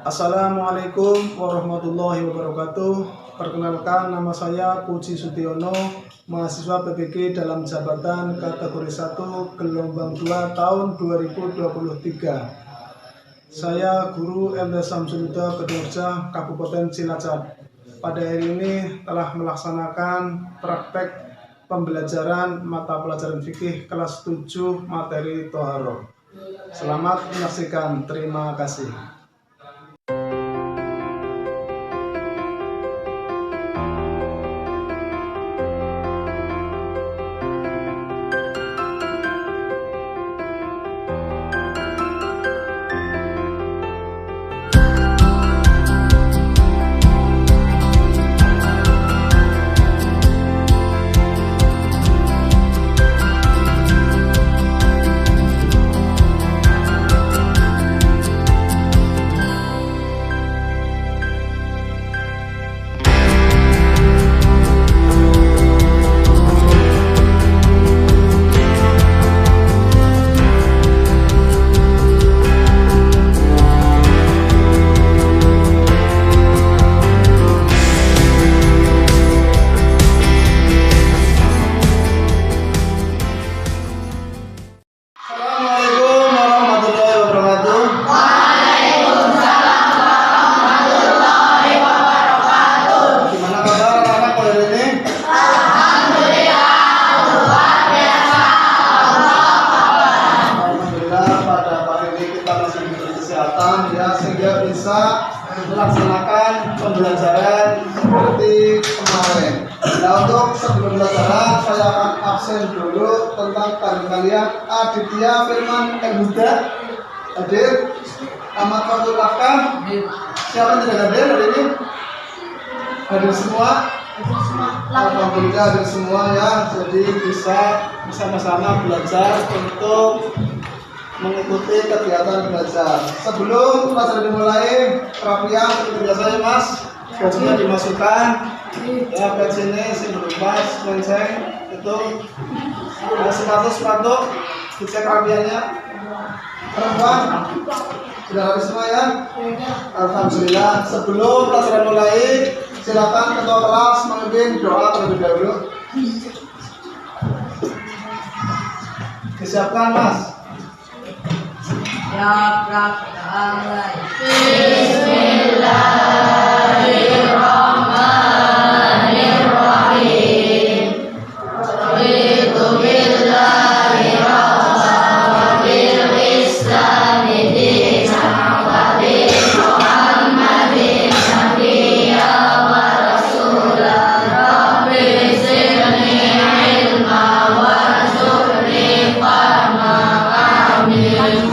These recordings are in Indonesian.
Assalamualaikum warahmatullahi wabarakatuh. Perkenalkan, nama saya Puji Sutiono, mahasiswa PPG dalam jabatan kategori 1 gelombang 2 tahun 2023. Saya Guru MT Samsudita Kedungreja, Kabupaten Cilacap. Pada hari ini telah melaksanakan praktek pembelajaran mata pelajaran fikih kelas 7 materi Toharoh. Selamat menyaksikan, terima kasih. Sehingga bisa melaksanakan pembelajaran seperti kemarin. Nah, untuk sebelum pembelajaran saya akan absen dulu tentang kalian Aditya Firman Huda hadir, Ahmad Fatul Afkan. Siapa yang tidak hadir hari ini? Hadir semua? Alhamdulillah hadir semua ya. Jadi bisa bersama-sama belajar untuk mengikuti kegiatan belajar. Sebelum pelajaran dimulai, perapian seperti biasanya Mas, gajinya dimasukkan ya, gaji ini berupa senceng itu sepatu dicek rapiannya. Perempuan sudah habis semua ya? Alhamdulillah. Sebelum pelajaran mulai, silakan ketua kelas memimpin doa terlebih dahulu. Disiapkan Mas. Ya Rabbal Bismillahirrahmanirrahim. Raditu billahi rabban wa bil islami dinan wa bi Muhammadin nabiyyan wa rasulan. Rabbi zidni ilma warzuqni fahma. Amin.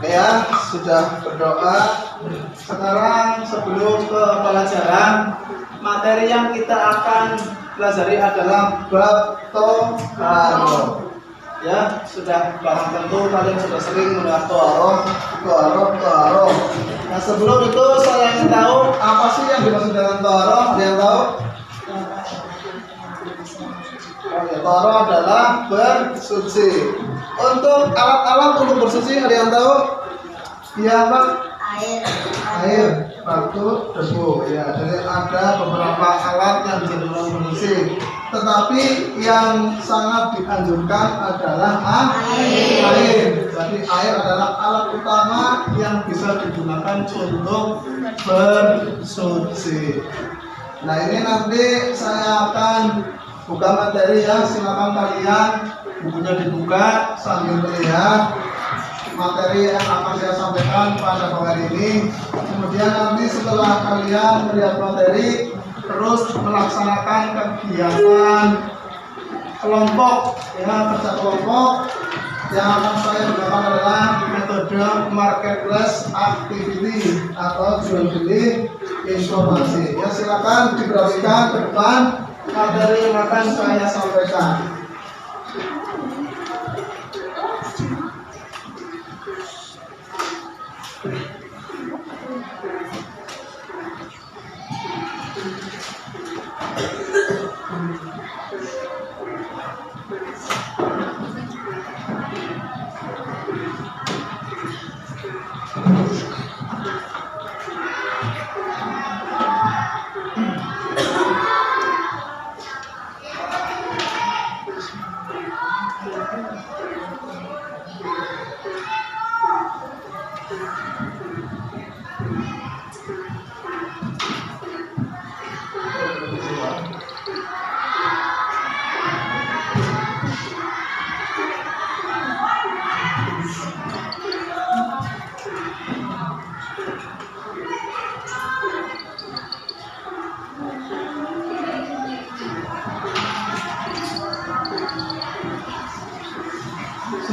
Ya, sudah berdoa. Sekarang sebelum ke pelajaran, materi yang kita akan pelajari adalah bab Toharoh. Ya, sudah paham tentu kalian sudah sering mendengar Toharoh. Nah, sebelum itu saya ingin tahu apa sih yang dimaksud dengan Toharoh? Ada yang tahu? Toharoh adalah bersuci. Untuk alat-alat untuk bersuci ada yang tahu? Iya Pak? Air, batu, debu. Ya, jadi ada beberapa alat yang bisa digunakan bersuci. Tetapi yang sangat dianjurkan adalah air. Jadi air adalah alat utama yang bisa digunakan untuk bersuci. Nah, ini nanti saya akan buka materi ya. Silakan kalian bukunya dibuka sambil melihat materi yang akan saya sampaikan pada hari ini. Kemudian nanti setelah kalian melihat materi, terus melaksanakan kegiatan kelompok ya, kerja kelompok yang akan saya gunakan adalah metode marketplace activity atau jual beli informasi. Ya, silakan diperhatikan ke depan materi yang akan saya sampaikan.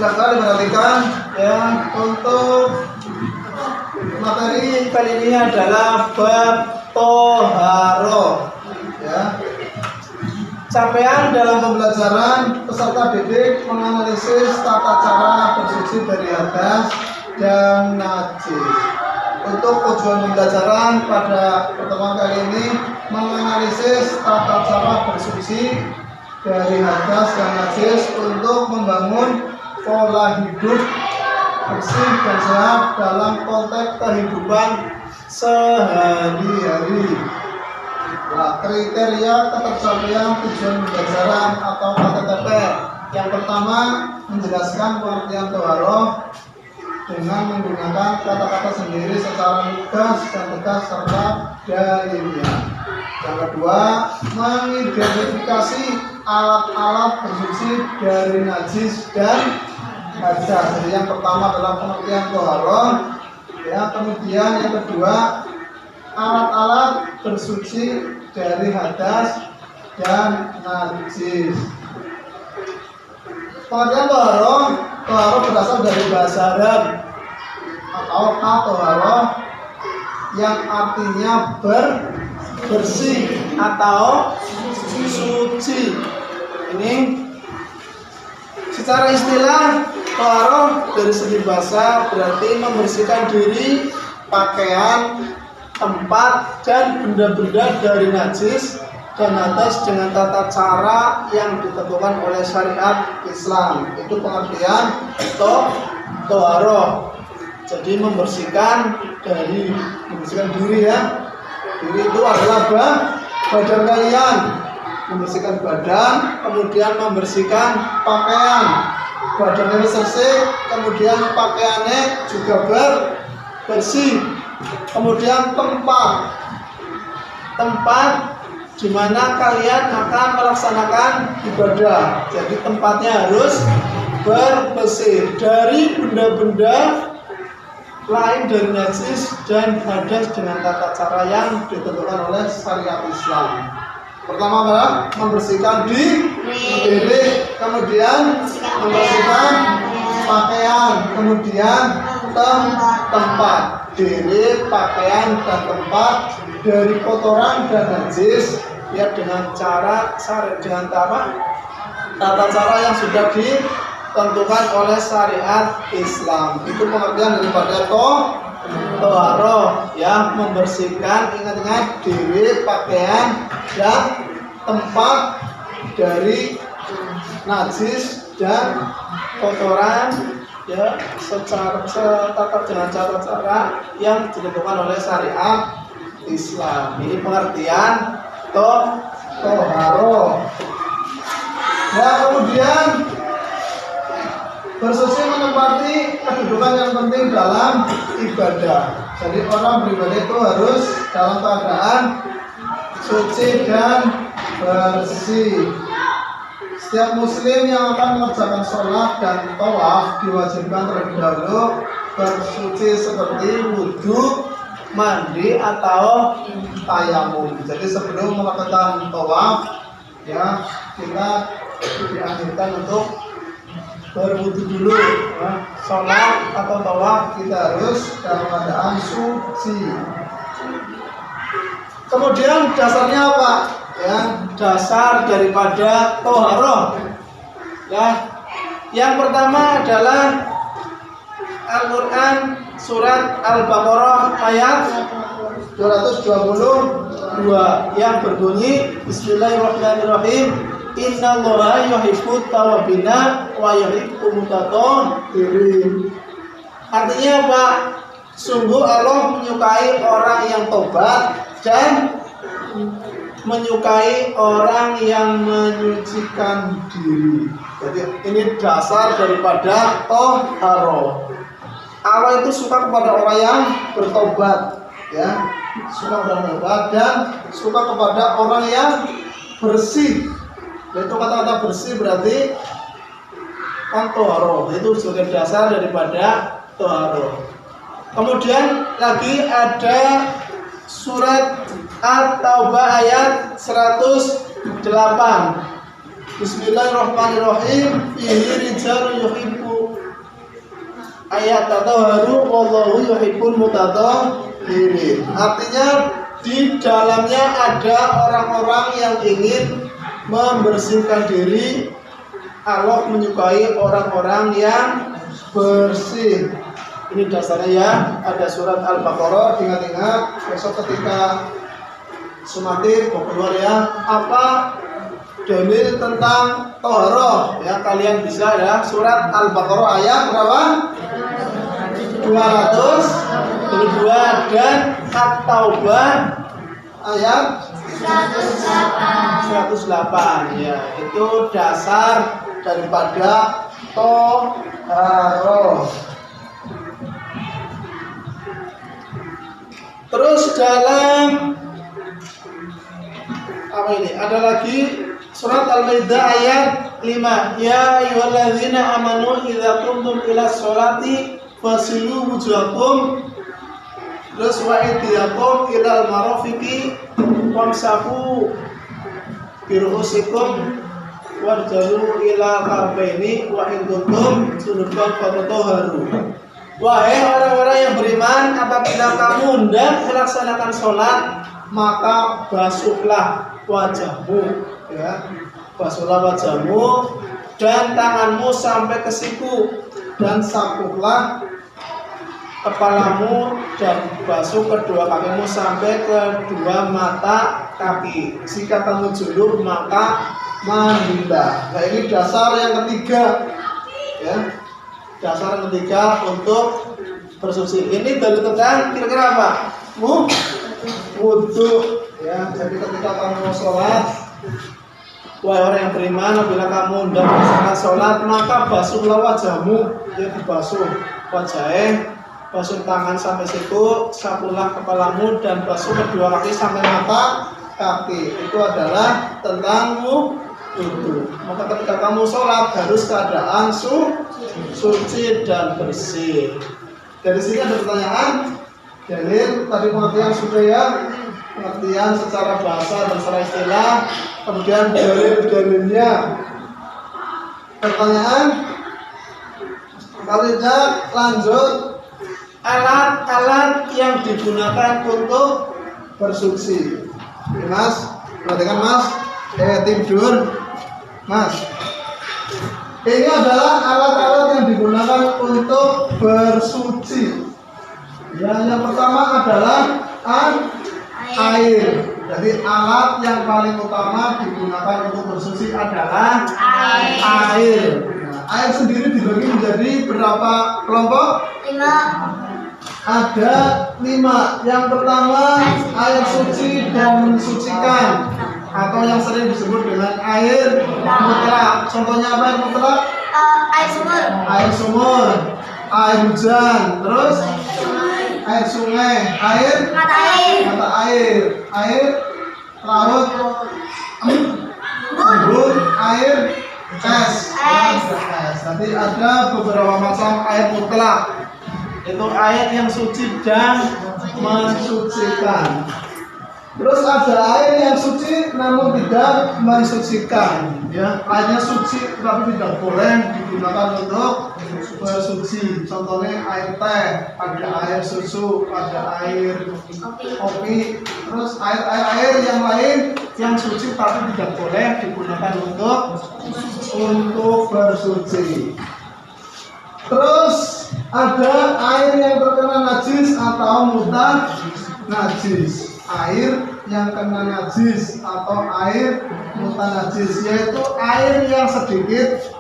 silakan diperhatikan ya. Untuk materi kali ini adalah bab toharo ya. Capaian dalam pembelajaran peserta didik menganalisis tata cara bersuci dari hadas dan najis. Untuk tujuan pembelajaran pada pertemuan kali ini menganalisis tata cara bersuci dari hadas dan najis untuk membangun pola hidup bersih dan sehat dalam konteks kehidupan sehari-hari. Nah, kriteria ketercapaian tujuan pembelajaran atau KTP. Yang pertama, menjelaskan pengertian toharoh dengan menggunakan kata-kata sendiri secara lugas dan tegas serta dalilnya. Yang kedua, mengidentifikasi alat-alat bersuci dari najis dan hadas. Jadi yang pertama adalah pengertian toharoh, ya. Kemudian yang kedua, alat-alat bersuci dari hadas dan najis. Pengertian toharoh berasal dari bahasa Arab atau toharoh yang artinya bersih atau suci. Ini secara istilah toharoh dari segi bahasa berarti membersihkan diri, pakaian, tempat dan benda-benda dari najis dan hadas dengan tata cara yang ditentukan oleh syariat Islam. Itu pengertian toharoh. Jadi membersihkan diri ya. Diri itu adalah badan kalian. Membersihkan badan, kemudian membersihkan pakaian. Badannya bersih, kemudian pakaiannya juga bersih. Kemudian tempat di mana kalian akan melaksanakan ibadah. Jadi tempatnya harus bersih dari benda-benda lain dari najis dan hadas dengan tata cara yang ditentukan oleh syariat Islam. Pertama adalah membersihkan diri, kemudian membersihkan pakaian, kemudian tempat. Diri, pakaian, dan tempat dari kotoran dan najis ya dengan tata cara yang sudah ditentukan oleh syariat Islam. Itu pengertian daripada toharoh ya, membersihkan, ingat-ingat, diri, pakaian, dan tempat dari najis dan kotoran ya, dengan cara yang ditentukan oleh syariat Islam. Ini pengertian toharoh. Nah, kemudian bersuci menempati kedudukan yang penting dalam ibadah. Jadi orang beribadah itu harus dalam keadaan suci dan bersih. Setiap muslim yang akan mengerjakan sholat dan tawaf diwajibkan terlebih dahulu bersuci seperti wudhu, mandi atau tayamum. Jadi sebelum melakukan tawaf ya, kita dianjurkan untuk berwudhu dulu ya. Sholat atau tawaf kita harus dalam keadaan suci. Kemudian dasarnya apa? Ya, dasar daripada toharoh ya. Yang pertama adalah Al-Quran surat Al-Baqarah ayat 222 yang berbunyi Bismillahirrahmanirrahim, Innallaha yuhibbut tawwabina wa yuhibbul mutatahhirin. Artinya apa? Sungguh Allah menyukai orang yang tobat dan menyukai orang yang menyucikan diri. Jadi ini dasar daripada toharoh. Allah itu suka kepada orang yang bertobat ya, suka bertobat dan suka kepada orang yang bersih. Yaitu kata-kata bersih berarti toharoh. Itu sebagai dasar daripada toharoh. Kemudian lagi ada surat At-Taubah ayat 108 Bismillahirrahmanirrahim. Fihi rijalun yuhibbu ayat tatahharu wallahu yuhibbul mutatahhirin. Artinya di dalamnya ada orang-orang yang ingin membersihkan diri. Allah menyukai orang-orang yang bersih. Ini dasarnya ya. Ada surat Al-Baqarah. Ingat-ingat besok ketika sumatif mau keluar ya. Apa dalil tentang toharoh ya, kalian bisa ya. Surat Al-Baqarah ayat berapa? 202 dan At-Taubah ayat 108 ya. Itu dasar daripada toharoh. Terus dalam apa ini? Ada lagi surat Al-Maidah ayat 5. Ya ayyuhalladzina amanu idza qumtum ila sholati fasilu wujuhakum. Terus wa idiyakum ilal marafiqi wamsahu biru'usikum warjalu ila karbaini wa in kuntum junuban fatahharu. Wahai orang-orang yang beriman, apabila kamu hendak melaksanakan sholat, maka basuhlah wajahmu ya. Basuhlah wajahmu dan tanganmu sampai ke siku, dan sapuhlah kepalamu dan basuh kedua kakimu sampai kedua mata kaki. Jika kamu junub maka mandilah. Nah, ini dasar yang ketiga ya. Dasar yang ketiga untuk bersuci. Ini dalil tentang kira-kira apa? Wudhu ya. Jadi ketika kamu sholat, wahai orang yang beriman, apabila kamu hendak melaksanakan sholat, maka basuhlah wajahmu. Ya, dibasuh wajahnya, basuh tangan sampai siku, sapulah kepalamu dan basuh kedua kaki sampai mata kaki. Itu adalah tentang wudhu. Maka ketika kamu sholat harus keadaan suci dan bersih. Dari sini ada pertanyaan. Dalil tadi pengertian sudah ya, pengertian secara bahasa dan secara istilah. Kemudian dalil-dalilnya. Pertanyaan. Kalau tidak lanjut. Alat-alat yang digunakan untuk bersuci. Oke, Mas, perhatikan Mas. Tidur, Mas. Ini adalah alat-alat yang digunakan untuk bersuci. Ya, yang pertama adalah air. Jadi alat yang paling utama digunakan untuk bersuci adalah air. Nah, air sendiri dibagi menjadi berapa kelompok? 5. Ada 5. Yang pertama air suci dan mensucikan, atau yang sering disebut dengan air mutlak. Contohnya apa air mutlak? Air sumur. Air sumur, air hujan, terus air sungai, air mata air, air laut, embun, air es. Nanti ada beberapa macam air mutlak. Itu air yang suci dan mensucikan. Terus ada air yang suci namun tidak mensucikan ya. Airnya suci tapi tidak boleh digunakan untuk bersuci. Contohnya air teh, ada air susu, ada air kopi. Terus air yang lain yang suci tapi tidak boleh digunakan untuk bersuci. Terus ada air yang terkena najis atau mutan najis. Air yang kena najis atau air mutan najis, yaitu air yang sedikit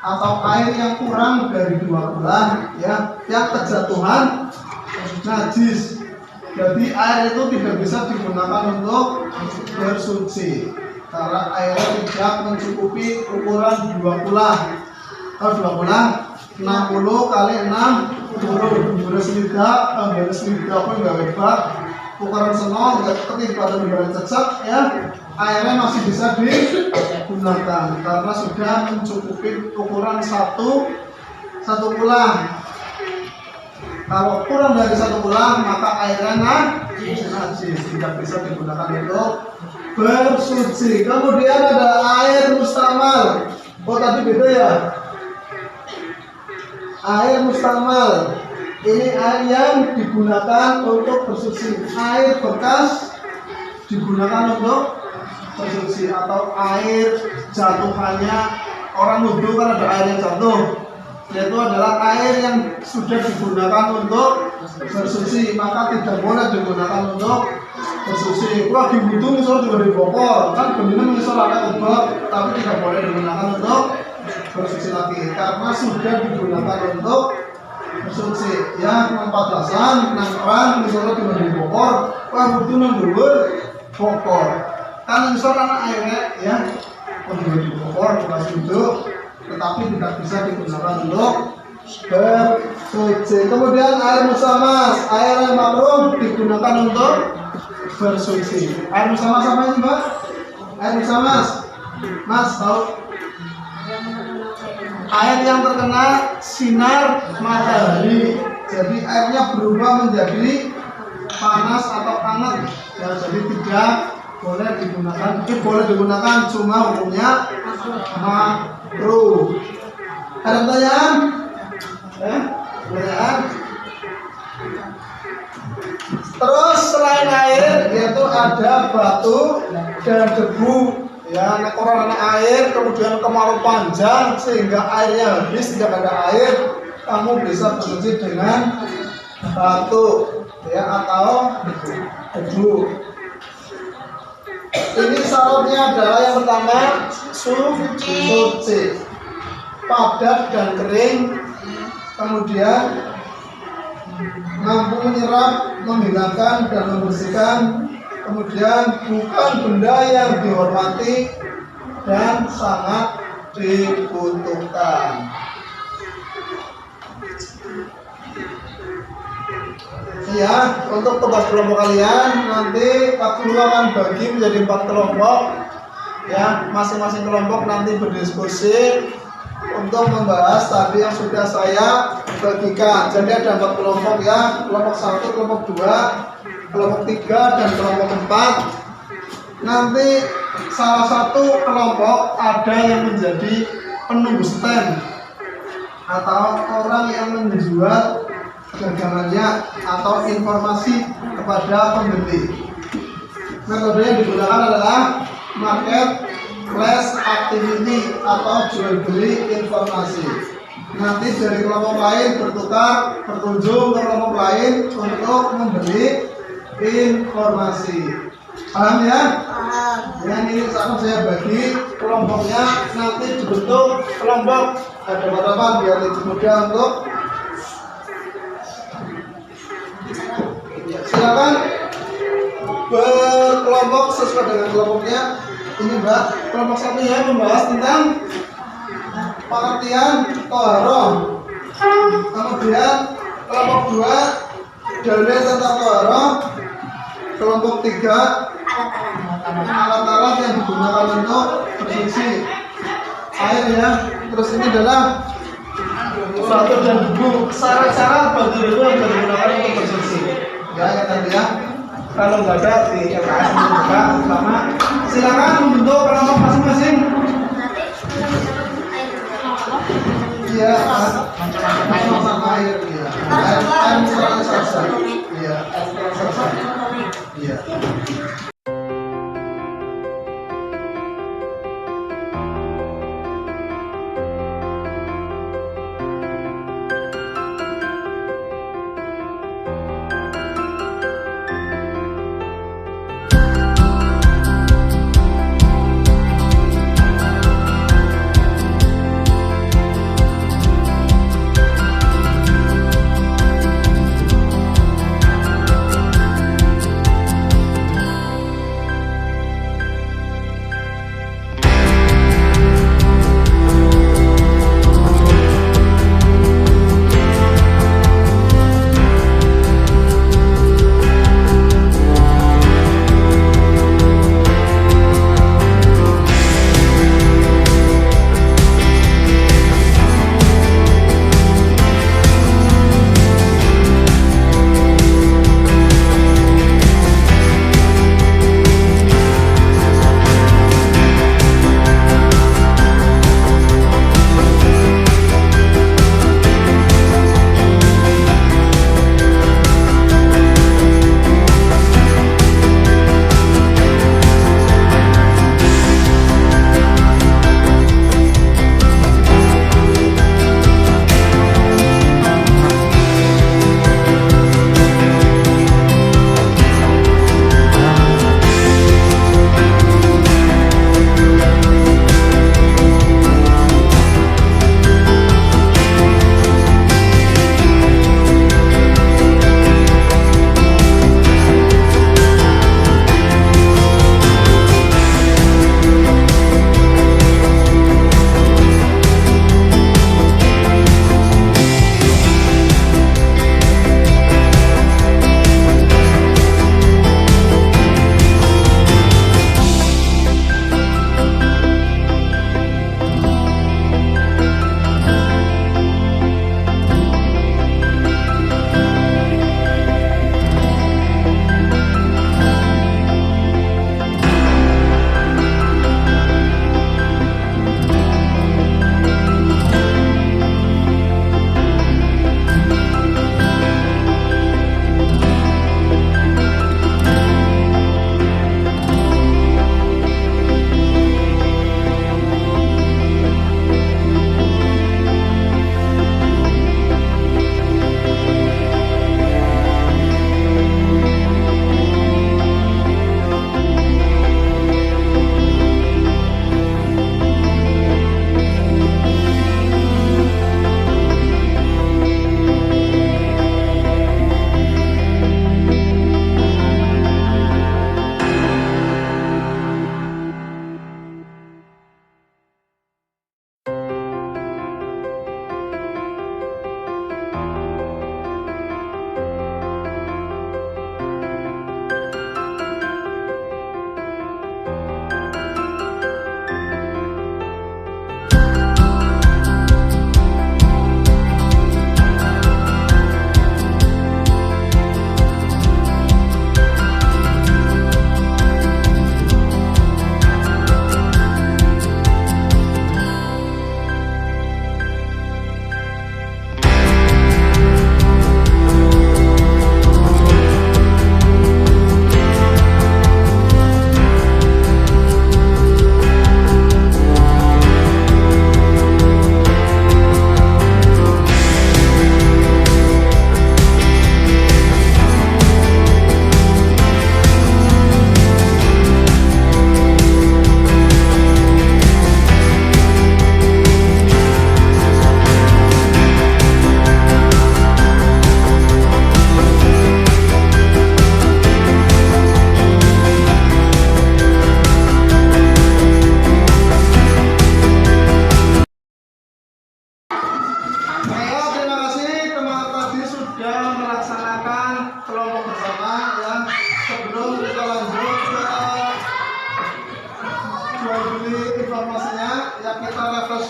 atau air yang kurang dari 2 bulan ya, yang kejatuhan najis. Jadi air itu tidak bisa digunakan untuk bersuci karena airnya tidak mencukupi ukuran 2 bulan. Kalau 2 bulan 60 kali 60 beres lidah pun nggak hebat. Ukuran senol nggak ketik pada negara cecak ya, airnya masih bisa digunakan karena sudah mencukupi ukuran satu bulan. Kalau kurang dari 1 bulan maka airnya najis, tidak bisa digunakan untuk bersuci. Kemudian ada air mustamal. Oh tadi beda ya. Air mustamal ini air yang digunakan untuk bersuci. Air bekas digunakan untuk bersuci, atau air jatuhannya orang wudhu kan ada air yang jatuh, yaitu adalah air yang sudah digunakan untuk bersuci, maka tidak boleh digunakan untuk bersuci. Lagi wudhu misalnya juga dibokor, kan benar misalnya ada obat, tapi tidak boleh digunakan untuk bersuci lagi karena sudah digunakan untuk bersuci. Ya, nang padasan, nang keran misalnya juga dibokor, wah wudhu nang dhuwur bokor. Kan misalnya airnya ya juga dibokor, bukan duduk, tetapi tidak bisa digunakan untuk bersuci. Kemudian air musamas, air yang makruh digunakan untuk bersuci. Air musamas apa ini Mbak? Air musamas, Mas tahu? Air yang terkena sinar matahari, jadi airnya berubah menjadi panas atau hangat, ya, jadi tidak boleh digunakan. Boleh digunakan, cuma hukumnya makruh. Ada pertanyaan? Pertanyaan? Terus selain air, yaitu ada batu dan debu. Ya, orang anak air, kemudian kemarau panjang sehingga airnya habis, tidak ada air, kamu bisa bersuci dengan batu, ya, atau debu. Ini syaratnya adalah yang pertama suci, padat dan kering, kemudian mampu menyerap, menghilangkan dan membersihkan, kemudian bukan benda yang dihormati dan sangat dibutuhkan. Ya, untuk tugas kelompok kalian nanti Pak Guru akan bagi menjadi 4 kelompok. Ya, masing-masing kelompok nanti berdiskusi untuk membahas tadi yang sudah saya bagikan. Jadi ada 4 kelompok ya, kelompok 1, kelompok 2, kelompok 3 dan kelompok 4. Nanti salah satu kelompok ada yang menjadi penunggu stand atau orang yang menjual dagangannya atau informasi kepada pembeli. Metode yang digunakan adalah market flash activity atau jual beli informasi. Nanti dari kelompok lain berkunjung ke kelompok lain untuk membeli informasi. Paham ya? Ya, ini akan saya bagi kelompoknya, nanti dibentuk kelompok ada berapa biar lebih mudah untuk. Silakan berkelompok sesuai dengan kelompoknya. Ini Mbak, kelompok 1 ya membahas tentang pengertian toharoh. Kemudian kelompok 2 dalil tentang toharoh. Kelompok 3 alat-alat yang digunakan untuk bersuci air ya. Terus ini adalah batu dan debu, syarat-syarat batu dan debu yang bisa digunakan untuk bersuci. Ya, yang tadi ya. Kalau nggak ada di LKS juga sama. Silakan membentuk kelompok masing-masing. Iya, macam-macam air. Iya, air misalnya saja. Iya, air saja. Iya.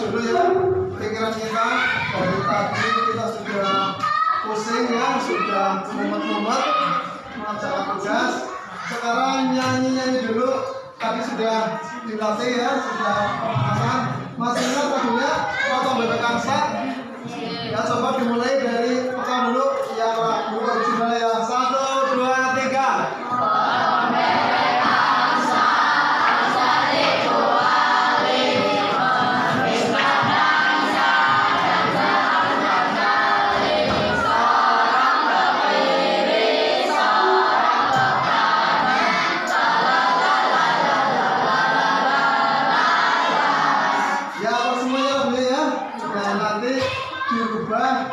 dulu ya pikiran kita. Dari tadi kita sudah pusing ya, sudah mumet-mumet melaksanakan tugas. Sekarang nyanyi-nyanyi dulu. Tadi sudah dilatih ya, sudah pemanasan. Masih ingat lagunya Potong Bebek Angsa? Ya, coba dimulai dari pertama dulu yang lagu original ya. 1, 2, 3.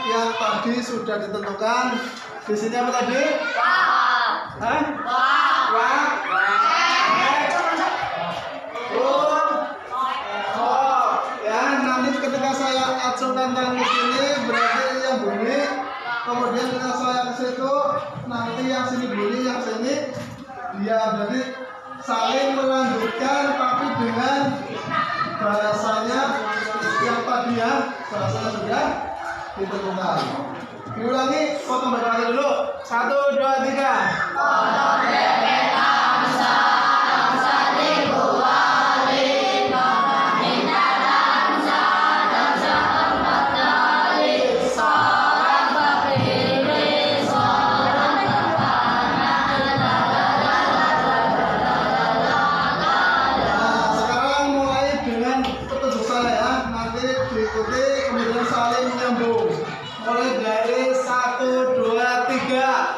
Yang tadi sudah ditentukan. Di sini apa tadi? Wah. Hah? Wah. Wah. Oh. Ya, nanti ketika saya acukan tangan ke sini berarti yang bunyi. Kemudian ketika saya ke situ, nanti yang sini bunyi, yang sini dia berarti saling melanjutkan tapi dengan bahasanya yang tadi ya, bahasanya sudah ditentukan. Diulangi, potong bebek angsa dulu. 1, 2, 3. Potong bebek angsa, angsa dikuali, meminta dansa, dansa 4 kali. Seorang berdiri, seorang berkanan. Nah, sekarang mulai dengan petunjuk saya ya. Nanti diikuti kemudian saling menyambung. Mulai dari 1, 2, 3.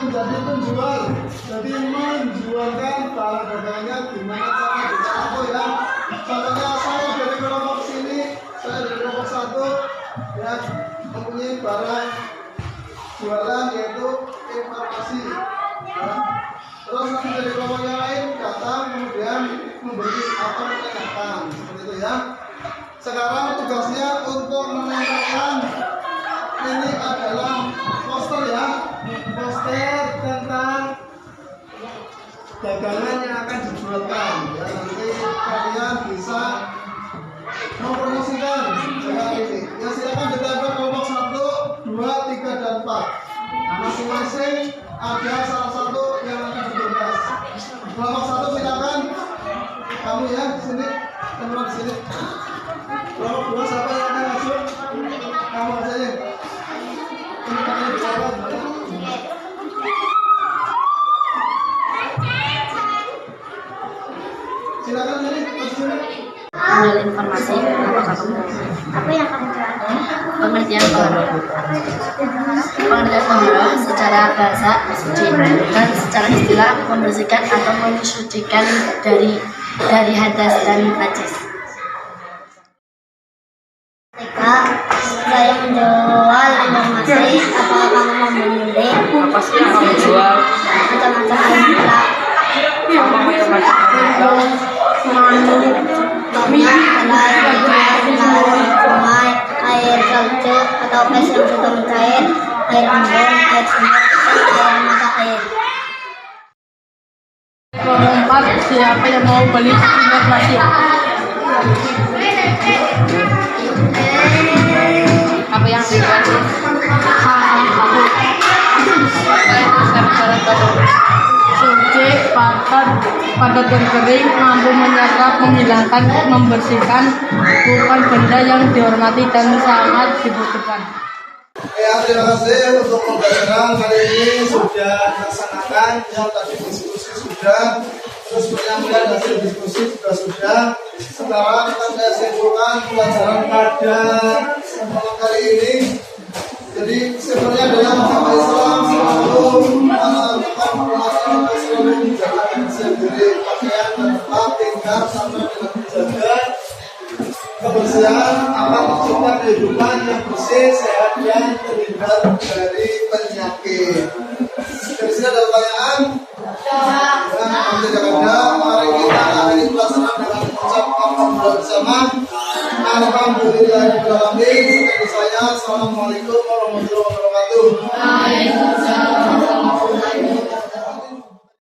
Menjadi penjual, jadi menjualkan barang dagangannya gimana cara bisa apa ya. Contohnya saya dari kelompok sini, saya dari kelompok 1 ya, mempunyai barang jualan yaitu informasi ya. Terus nanti dari kelompok yang lain datang kemudian memberi atau menanyakan seperti itu ya. Sekarang tugasnya untuk menanyakan ini adalah poster ya, poster tentang dagangan yang akan dijualkan ya. Nanti kalian bisa mempromosikan dagangan ini ya. Silakan ditempel kelompok 1, 2, 3, dan 4. Masing-masing ada salah satu yang akan bertugas. Kelompok 1 silakan kamu ya, sini teman sini. Kelompok 2 siapa yang akan masuk? Kamu aja ya. Ini kalian berapa? Silakan sini, sini. Ambil informasi apa yang kamu cari? Pengertian baru secara bahasa suci dan secara istilah membersihkan atau mensucikan dari hadas dan najis. Ketika saya menjual informasi, apakah kamu mau membeli? Apa sih yang kamu jual? Macam-macam alat manu, sungai, air salju atau es yang sudah mencair, air embun, air sumur, air mata air. Keempat, siapa yang mau beli informasi? Apa yang dikasih? Aku. Suci, padat dan kering, mampu menyerap, menghilangkan, membersihkan, bukan benda yang dihormati dan sangat dibutuhkan. Ya, terima kasih untuk pembelajaran kali ini sudah dilaksanakan. Yang tadi diskusi sudah, terus penyampaian hasil diskusi sudah. Sekarang kita simpulkan pelajaran pada malam kali ini. Jadi sebenarnya dalam agama Islam selalu menanamkan permasalahan selalu menjaga diri, pakaian dan tempat tinggal sama dengan menjaga kebersihan akan menciptakan kehidupan yang bersih, sehat dan terhindar dari penyakit. Dari sini ada pertanyaan? Nanti tidak ada. Mari kita akhiri pelajaran dengan mengucapkan hamdalah bersama. Alhamdulillahirobbilalamin. Sekian saya. Assalamualaikum warahmatullahi wabarakatuh.